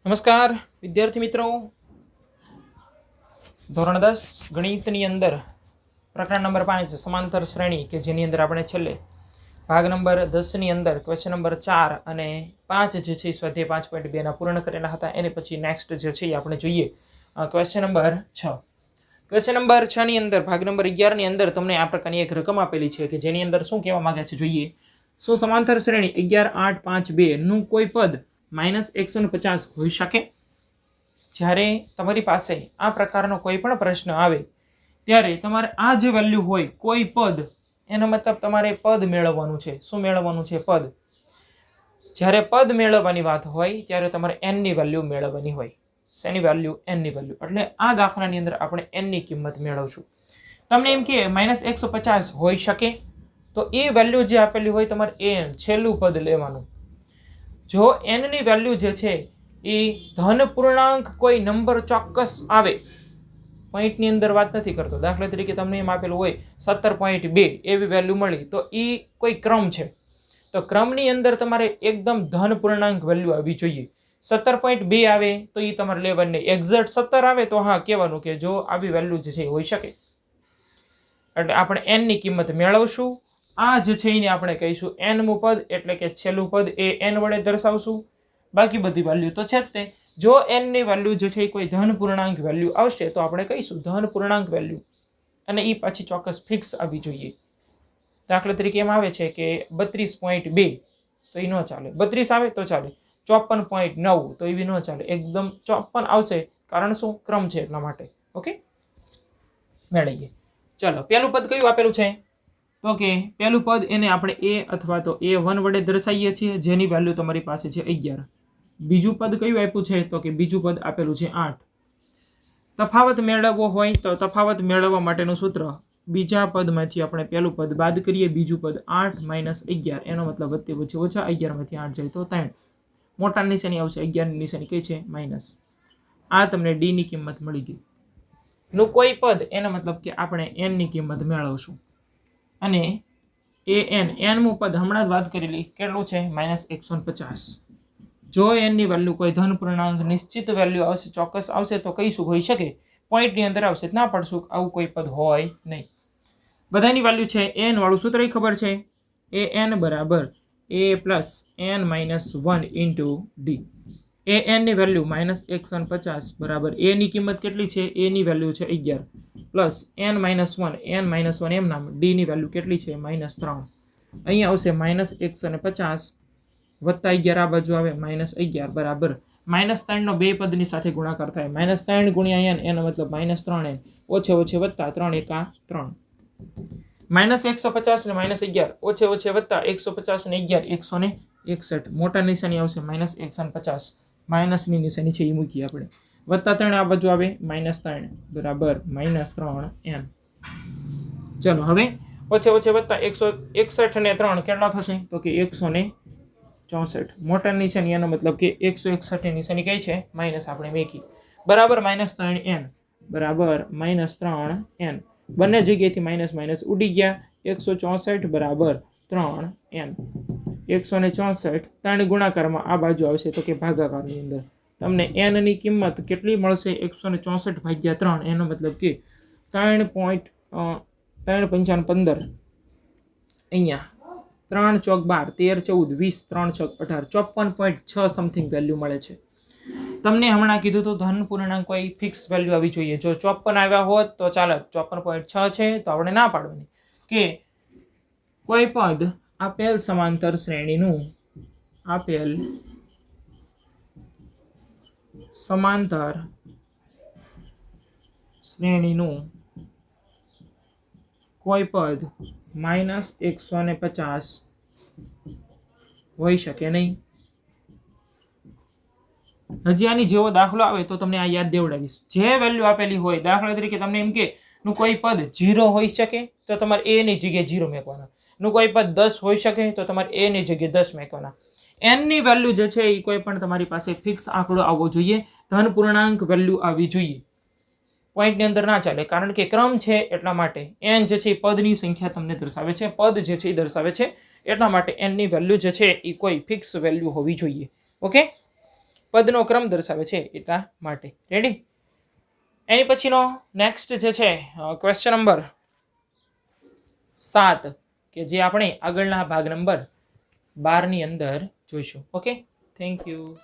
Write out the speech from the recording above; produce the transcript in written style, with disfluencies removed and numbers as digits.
નમસ્કાર વિદ્યાર્થી મિત્રો, ધોરણ 10 ગણિતની અંદર પ્રકરણ નંબર 5 સમાંતર શ્રેણી કે જેની અંદર આપણે છેલ્લે ભાગ નંબર 10 ની અંદર ક્વેશ્ચન નંબર 4 અને 5 જે છે સ્વાધ્યાય 5.2 ના પૂર્ણ કરેલા હતા. એને પછી નેક્સ્ટ જે છે આપણે જોઈએ ક્વેશ્ચન નંબર 6. ક્વેશ્ચન નંબર 6 ની અંદર ભાગ નંબર 11 ની અંદર તમને આ પ્રકારની એક રકમ આપેલી છે કે જેની અંદર શું કહેવા માંગે છે જોઈએ. શું સમાંતર શ્રેણી 11 8 5 2 નું કોઈ પદ -150 હોઈ શકે? જ્યારે તમારી પાસે આ પ્રકારનો કોઈ પણ પ્રશ્ન આવે ત્યારે તમારે આ જે વેલ્યુ હોય કોઈ પદ, એનો મતલબ તમારે પદ મેળવવાનું છે. શું મેળવવાનું છે? પદ. જ્યારે પદ મેળવવાની વાત હોય ત્યારે તમારે n ની વેલ્યુ મેળવવાની હોય. શેની વેલ્યુ? n ની વેલ્યુ. એટલે આ દાખલાની અંદર આપણે n ની કિંમત મેળવશું. તમને એમ કે -150 હોઈ શકે તો એ વેલ્યુ જે આપેલી હોય તમારે n છેલ્લું પદ લેવાનું. જો n ની વેલ્યુ જે છે એ ધન પૂર્ણાંક કોઈ નંબર ચોક્કસ આવે, પોઈન્ટની અંદર વાત નથી કરતો, દાખલા તરીકે તમને એમ આપેલું હોય 17.2 એવી વેલ્યુ મળી તો એ કોઈ ક્રમ છે, તો ક્રમની અંદર તમારે એકદમ ધન પૂર્ણાંક વેલ્યુ આવવી જોઈએ. 17.2 આવે તો એ તમારે લેવાની નહીં. એક્ઝેક્ટ 17 આવે તો હા કહેવાનું કે જો આવી વેલ્યુ જે છે એ હોઈ શકે. એટલે આપણે n ની કિંમત મેળવશું. આ જે છે એને આપણે કહીશું n મું પદ, એટલે કે છેલ્લું પદ એ n વડે દર્શાવશું. બાકી બધી વેલ્યુ તો છે જ તે. જો n ની વેલ્યુ જે છે કોઈ ધન પૂર્ણાંક વેલ્યુ આવશે તો આપણે કહીશું ધન પૂર્ણાંક વેલ્યુ, અને એ પાછી ચોક્કસ ફિક્સ આવવી જોઈએ. દાખલા તરીકે એમ આવે છે કે 32.2 તો એ ન ચાલે. 32 આવે તો ચાલે. 54.9 તો એવી ન ચાલે. એકદમ 54 આવશે, કારણ શું? ક્રમ છે એટલા માટે. ઓકે, મેળવીએ. ચલો, પહેલું પદ કયું આપેલું છે? તો કે પહેલું પદ એને આપણે a અથવા તો a1 વડે દર્શાવીએ છીએ, જેની વેલ્યુ તમારી પાસે છે 11. બીજું પદ કયું આપ્યું છે? તો કે બીજું પદ આપેલું છે 8. તફાવત મેળવવો હોય તો તફાવત મેળવવા માટેનું સૂત્ર, બીજા પદમાંથી આપણે પહેલું પદ બાદ કરીએ, બીજું પદ 8 - 11, એનો મતલબ વચ્ચે વચ્ચે ઓછા, 11 માંથી 8 જાય તો 3. મોટા નિશાની આવશે, 11 ની નિશાની કઈ છે? માઇનસ. આ તમને d ની કિંમત મળી ગઈ. નું કોઈ પદ, એનો મતલબ કે આપણે n ની કિંમત મેળવશું. અને n મું પદ હમણાં જ વાત કરેલી કેટલું છે? -150. જો n ની વેલ્યુ કોઈ ધન પૂર્ણાંક નિશ્ચિત વેલ્યુ આવશે, ચોક્કસ આવશે તો કહીશું હોઈ શકે. પોઈન્ટની અંદર આવશે ના પડશું આવું કોઈ પદ હોય નહીં. બધાની વેલ્યુ છે n વાળું સૂત્ર ખબર છે, an બરાબર a plus n minus 1 into D. an ની વેલ્યુ -150 બરાબર a ની કિંમત કેટલી છે? a ની વેલ્યુ છે 11 પ્લસ n માઇનસ 1 એમ નામ, d ની વેલ્યુ કેટલી છે? -3. અહીંયા આવશે -150 વત્તા 11 આ બાજુ આવે -11 બરાબર -3 નો બે પદની સાથે ગુણાકાર થાય. -3 ગુણ્યા n, એનો મતલબ -3n, ઓછે ઓછે વત્તા 3 એકા 3. -150 ને -11 ઓછે ઓછે વત્તા 150 ને 11 161. મોટા નિશાની આવશે -150, માઇનસની નિશાની છે એ મૂકીએ આપણે. વત્તા 3 આ બાજુ આવે -3 બરાબર -3n. ચલો, હવે ઓછે ઓછે વત્તા 161 ને 3 કેટલા થશે? તો કે 164. મોટા નિશાની, એનો મતલબ કે 161 ની નિશાની કઈ છે? માઇનસ આપણે મેકી બરાબર -3n બરાબર -3n. બંને જગ્યાએથી માઇનસ માઇનસ ઉડી ગયા. 164 બરાબર 3n. 164 3 ગુણાકારમાં આ બાજુ આવશે તો કે ભાગાકારની અંદર. તમને n ની કિંમત કેટલી મળશે? 164 ભાગ્યા 3, એનો મતલબ કે 3.35515. અહીંયા 3 ચોક 12 13 14 20 3 ચોક 18 54.6 સમથિંગ વેલ્યુ મળે છે. તમને હમણાં કીધું તો ધન પૂર્ણાંક કોઈ ફિક્સ વેલ્યુ આવી જોઈએ. જો 54 આવ્યા હોત તો ચાલે, 54.6 છે તો આપણે ના પાડવાની કે કોઈ પદ આપેલ સમાંતર શ્રેણીનું કોઈ પદ -150 હોઈ શકે નહીં. હજી આની જેવો દાખલો આવે તો તમને આ યાદ દેવડાવીશ. જે વેલ્યુ આપેલી હોય, દાખલા તરીકે તમને એમ કે નું કોઈ પદ 0 હોઈ શકે તો તમારે a ની જગ્યાએ 0 મેકવાના. નું કોઈ પદ 10 હોઈ શકે તો તમારે a ની જગ્યાએ 10 મેકવાના. n ની વેલ્યુ જે છે એ કોઈ પણ તમારી પાસે ફિક્સ આંકડો આવવો જોઈએ, ધન પૂર્ણાંક વેલ્યુ આવવી જોઈએ. પોઈન્ટની અંદર ના ચાલે, કારણ કે ક્રમ છે એટલા માટે. n જે છે એ પદની સંખ્યા તમને દર્શાવે છે, પદ જે છે એ દર્શાવે છે, એટલા માટે n ની વેલ્યુ જે છે એ કોઈ ફિક્સ વેલ્યુ હોવી જોઈએ. ઓકે, પદનો ક્રમ દર્શાવે છે એટલા માટે. રેડી? એની પછીનો નેક્સ્ટ જે છે ક્વેશ્ચન નંબર 7 કે જે આપણે આગળના ભાગ નંબર 12 ની અંદર જોઈશું. Okay, thank you.